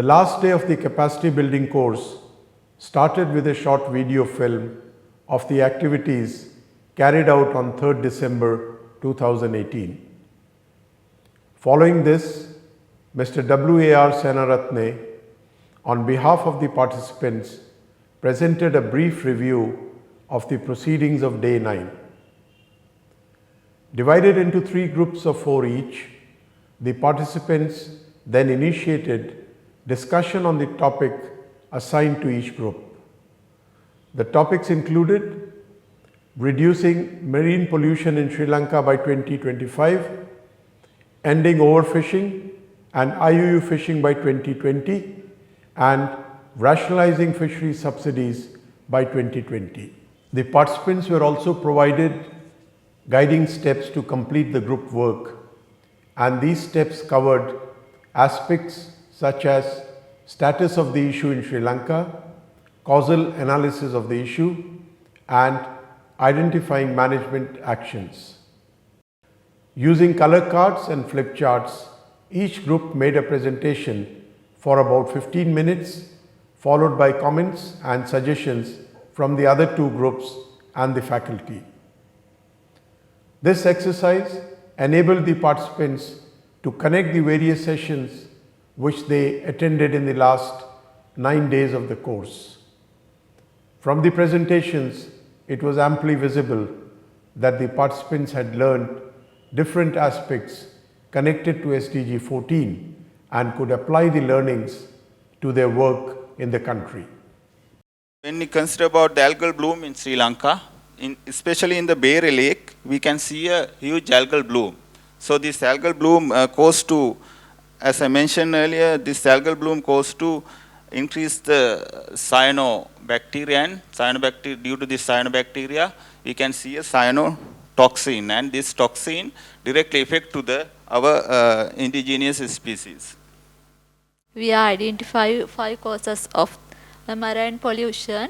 The last day of the capacity building course started with a short video film of the activities carried out on 3rd December 2018. Following this, Mr. W.A.R. Senaratne, on behalf of the participants, presented a brief review of the proceedings of Day 9. Divided into 3 groups of 4 each, the participants then initiated discussion on the topic assigned to each group. The topics included reducing marine pollution in Sri Lanka by 2025, ending overfishing and IUU fishing by 2020, and rationalizing fisheries subsidies by 2020. The participants were also provided guiding steps to complete the group work, and these steps covered aspects such as status of the issue in Sri Lanka, causal analysis of the issue, and identifying management actions. Using color cards and flip charts, each group made a presentation for about 15 minutes, followed by comments and suggestions from the other 2 groups and the faculty. This exercise enabled the participants to connect the various sessions which they attended in the last 9 days of the course. From the presentations, it was amply visible that the participants had learned different aspects connected to SDG 14 and could apply the learnings to their work in the country. When we consider about the algal bloom in Sri Lanka, especially in the Bear Lake, we can see a huge algal bloom. So this algal bloom goes to, as I mentioned earlier, this algal bloom goes to increase the cyanobacteria, and due to this cyanobacteria, we can see a cyanotoxin, and this toxin directly affect to our indigenous species. We identify 5 causes of marine pollution.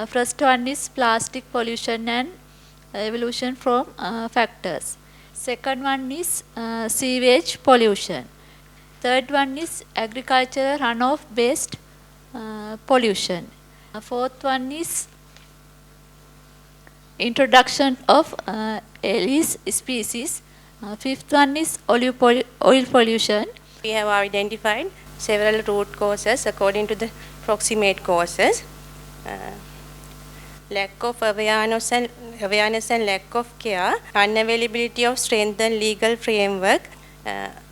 First one is plastic pollution and evolution from factors. Second one is sewage pollution. Third one is agricultural runoff based pollution. Fourth one is introduction of alien species. Fifth one is oil pollution. We have identified several root causes according to the proximate causes. Lack of awareness and lack of care, unavailability of strengthened legal framework.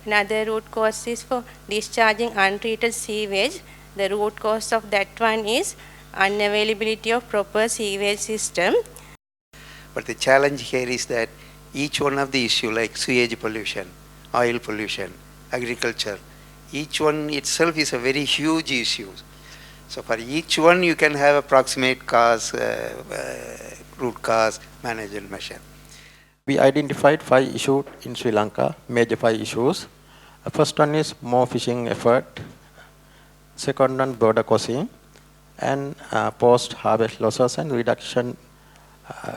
Another root cause is for discharging untreated sewage. The root cause of that one is unavailability of proper sewage system. But the challenge here is that each one of the issues like sewage pollution, oil pollution, agriculture, each one itself is a very huge issue. So for each one you can have approximate cause, root cause, management measure. We identified 5 issues in Sri Lanka, major 5 issues. First one is more fishing effort. Second one, border crossing, and post-harvest losses and reduction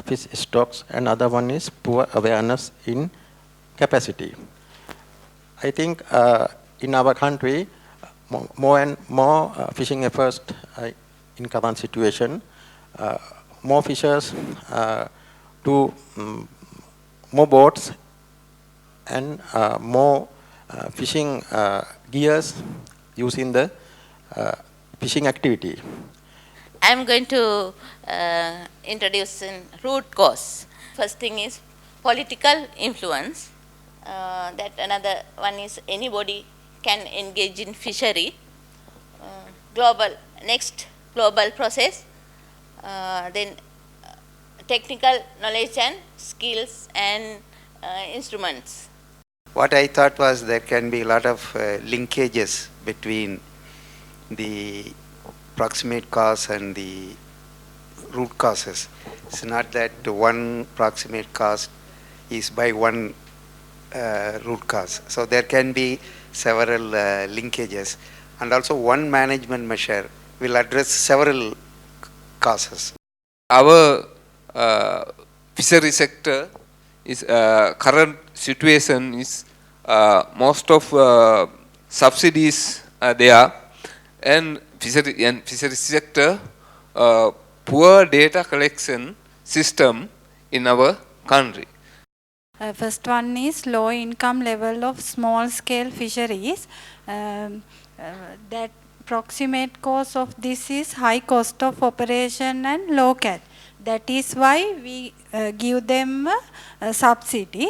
fish stocks. And other one is poor awareness in capacity. I think in our country, more and more fishing efforts in current situation. More fishers do more boats and more fishing gears using the fishing activity. I am going to introduce root cause. First thing is political influence. That another one is anybody can engage in fishery. Next global process. Then technical knowledge and skills and instruments. What I thought was there can be a lot of linkages between the proximate cause and the root causes. It's not that one proximate cause is by one root cause. So there can be several linkages, and also one management measure will address several causes. Our fishery sector is current situation is most of subsidies are there, and fisheries sector, poor data collection system in our country. First one is low income level of small scale fisheries. That proximate cause of this is high cost of operation and low catch. That is why we give them a subsidy.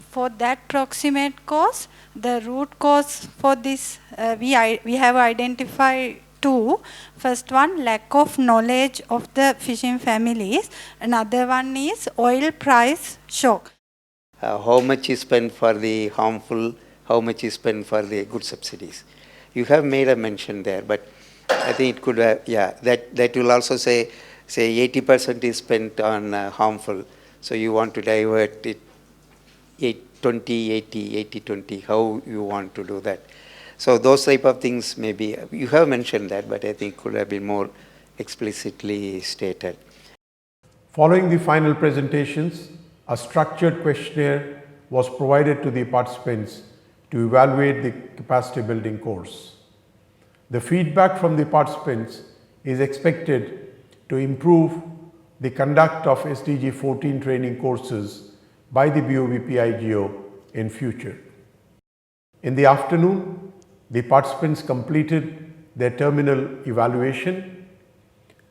For that proximate cause, the root cause for this we have identified two. First one, lack of knowledge of the fishing families. Another one is oil price shock. How much is spent for the harmful, how much is spent for the good subsidies. You have made a mention there, but I think it could have, that will also say 80% is spent on harmful, so you want to divert it 80-20, how you want to do that. So those type of things maybe, you have mentioned that, but I think could have been more explicitly stated. Following the final presentations, a structured questionnaire was provided to the participants to evaluate the capacity building course. The feedback from the participants is expected to improve the conduct of SDG 14 training courses by the BOBP IGO in future. In the afternoon, the participants completed their terminal evaluation.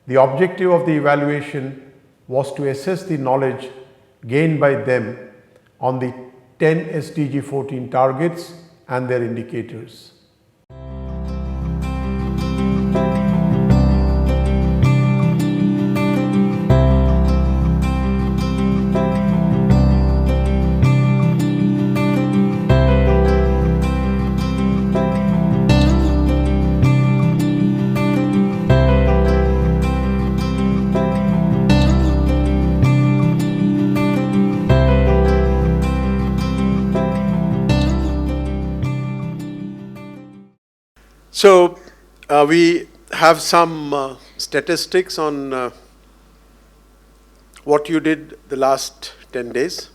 The objective of the evaluation was to assess the knowledge gained by them on the 10 SDG 14 targets and their indicators. So we have some statistics on what you did the last 10 days.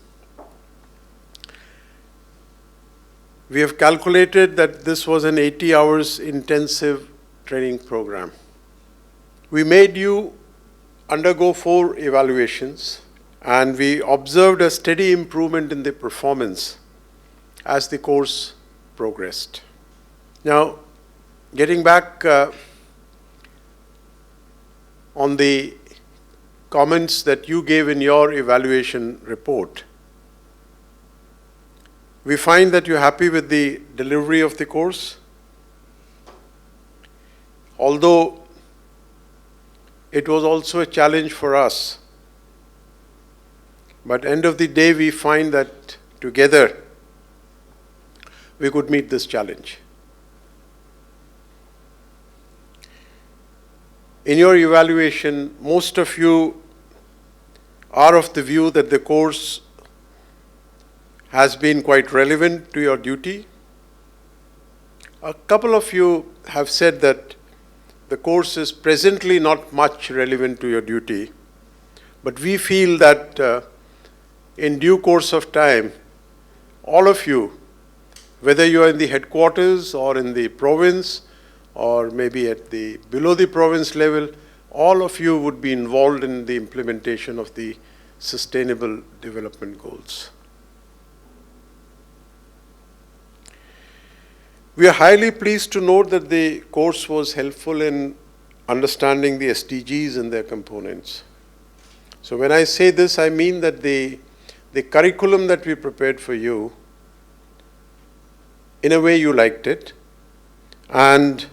We have calculated that this was an 80 hours intensive training program. We made you undergo 4 evaluations, and we observed a steady improvement in the performance as the course progressed. Now, getting back on the comments that you gave in your evaluation report, we find that you're happy with the delivery of the course. Although it was also a challenge for us, but end of the day we find that together we could meet this challenge. In your evaluation, most of you are of the view that the course has been quite relevant to your duty. A couple of you have said that the course is presently not much relevant to your duty, but we feel that in due course of time, all of you, whether you are in the headquarters or in the province, or maybe at the below the province level, all of you would be involved in the implementation of the Sustainable Development Goals. We are highly pleased to note that the course was helpful in understanding the SDGs and their components. So when I say this, I mean that the curriculum that we prepared for you, in a way you liked it, and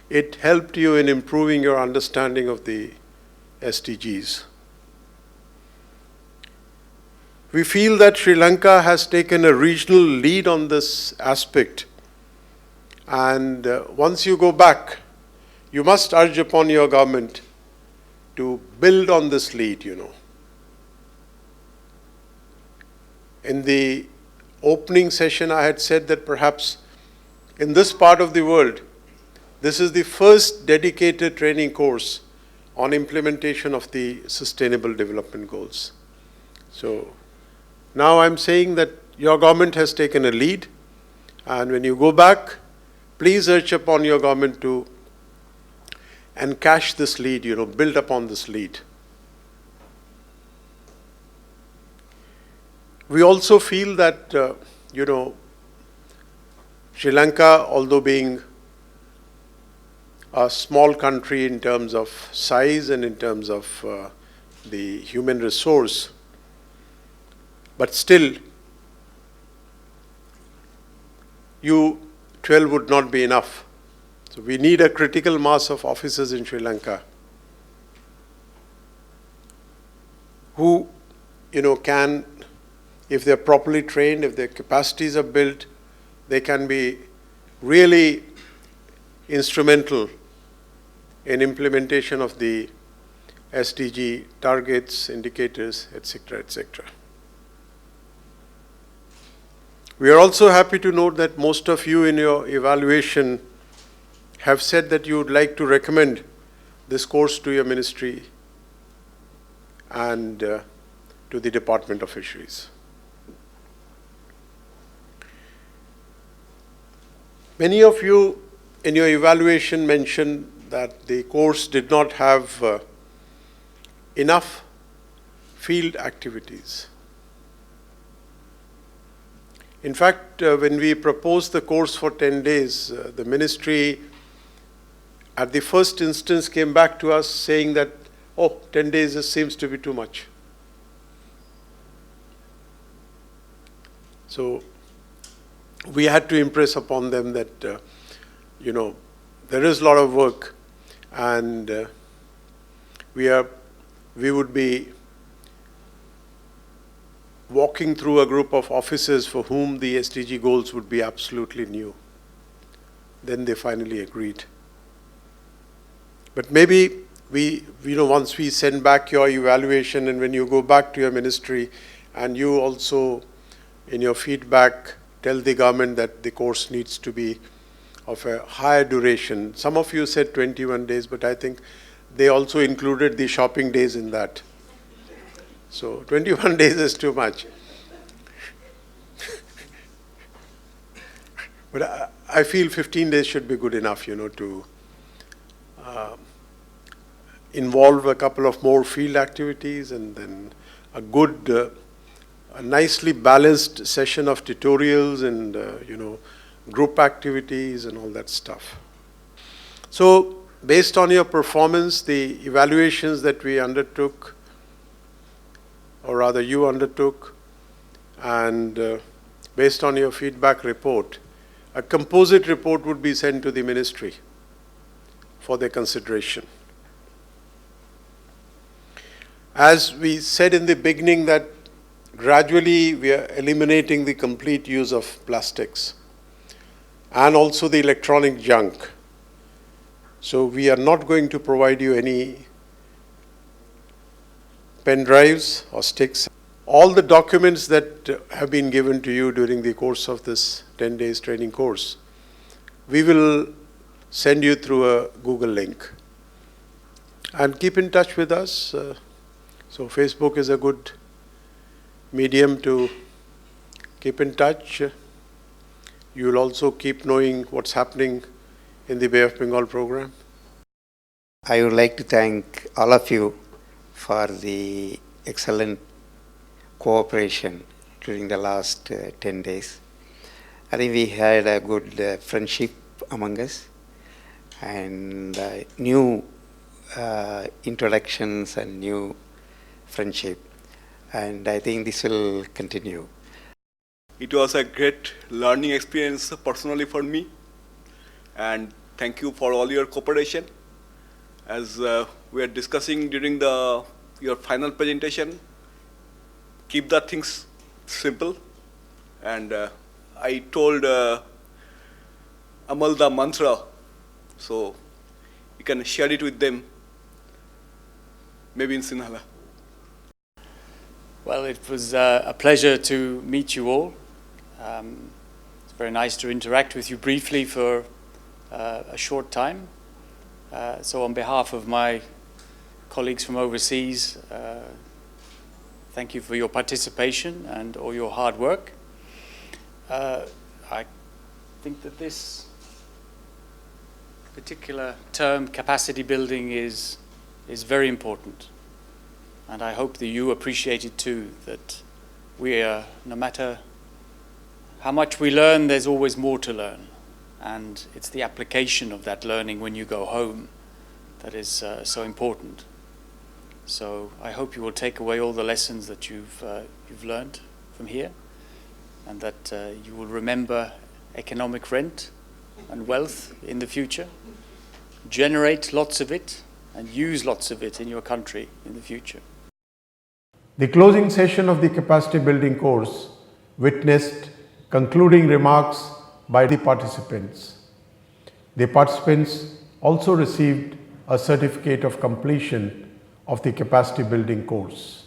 it helped you in improving your understanding of the SDGs. We feel that Sri Lanka has taken a regional lead on this aspect, and once you go back, you must urge upon your government to build on this lead, In the opening session, I had said that perhaps in this part of the world, this is the first dedicated training course on implementation of the Sustainable Development Goals. So now I'm saying that your government has taken a lead, and when you go back, please urge upon your government to encash this lead, build upon this lead. We also feel that, Sri Lanka, although being a small country in terms of size and in terms of the human resource, but still, U12 would not be enough. So we need a critical mass of officers in Sri Lanka who, can, if they're properly trained, if their capacities are built, they can be really instrumental in implementation of the SDG targets, indicators, etc., etc. We are also happy to note that most of you in your evaluation have said that you would like to recommend this course to your ministry and to the Department of Fisheries. Many of you in your evaluation mentioned that the course did not have enough field activities. In fact, when we proposed the course for 10 days, the ministry at the first instance came back to us saying that, 10 days seems to be too much. So we had to impress upon them that, there is a lot of work, and we would be walking through a group of officers for whom the SDG goals would be absolutely new. Then they finally agreed. But maybe once we send back your evaluation, and when you go back to your ministry, and you also in your feedback tell the government that the course needs to be of a higher duration. Some of you said 21 days, but I think they also included the shopping days in that. So 21 days is too much. But I feel 15 days should be good enough, to involve a couple of more field activities, and then a good, a nicely balanced session of tutorials and, group activities and all that stuff. So based on your performance, the evaluations that we undertook, or rather you undertook, and based on your feedback report, a composite report would be sent to the ministry for their consideration. As we said in the beginning that gradually we are eliminating the complete use of plastics and also the electronic junk. So we are not going to provide you any pen drives or sticks. All the documents that have been given to you during the course of this 10 days training course, we will send you through a Google link. And keep in touch with us. So Facebook is a good medium to keep in touch. You will also keep knowing what's happening in the Bay of Bengal program. I would like to thank all of you for the excellent cooperation during the last 10 days. I think we had a good friendship among us, and new introductions and new friendship, and I think this will continue. It was a great learning experience personally for me, and thank you for all your cooperation. As we are discussing during your final presentation, keep the things simple, and I told Amal the mantra, so you can share it with them, maybe in Sinhala. Well, it was a pleasure to meet you all. It's very nice to interact with you briefly for a short time. So on behalf of my colleagues from overseas, thank you for your participation and all your hard work. I think that this particular term, capacity building, is very important. And I hope that you appreciate it too, that we are, no matter how much we learn, there's always more to learn. And it's the application of that learning when you go home that is so important. So I hope you will take away all the lessons that you've learned from here, and that you will remember economic rent and wealth in the future, generate lots of it, and use lots of it in your country in the future. The closing session of the capacity building course witnessed concluding remarks by the participants. The participants also received a certificate of completion of the capacity building course.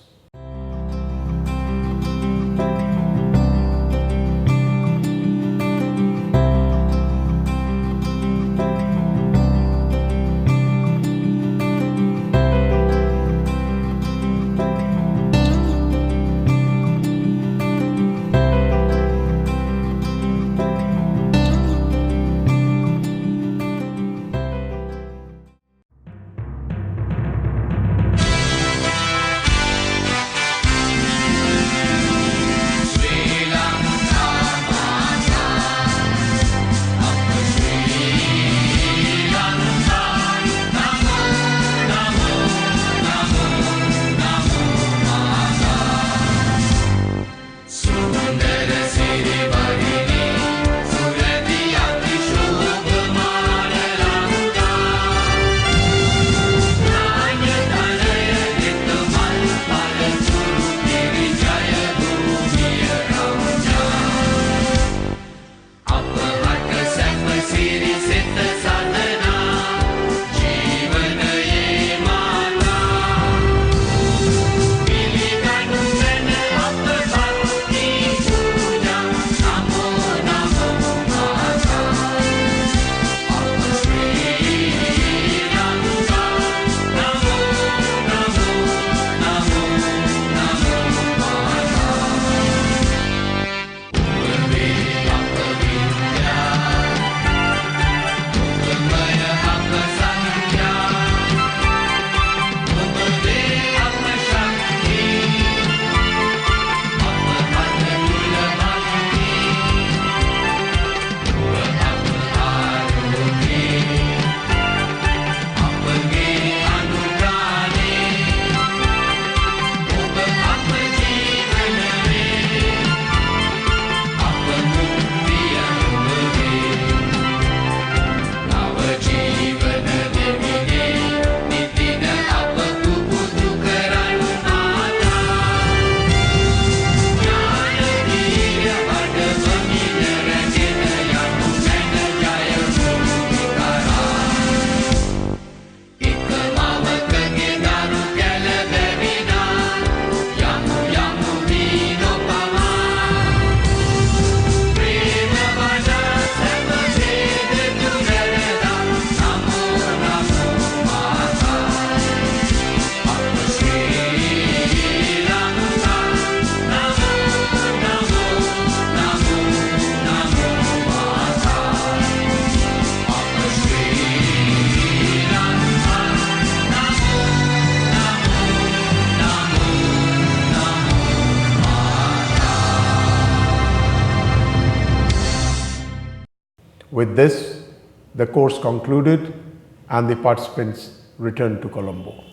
With this, the course concluded and the participants returned to Colombo.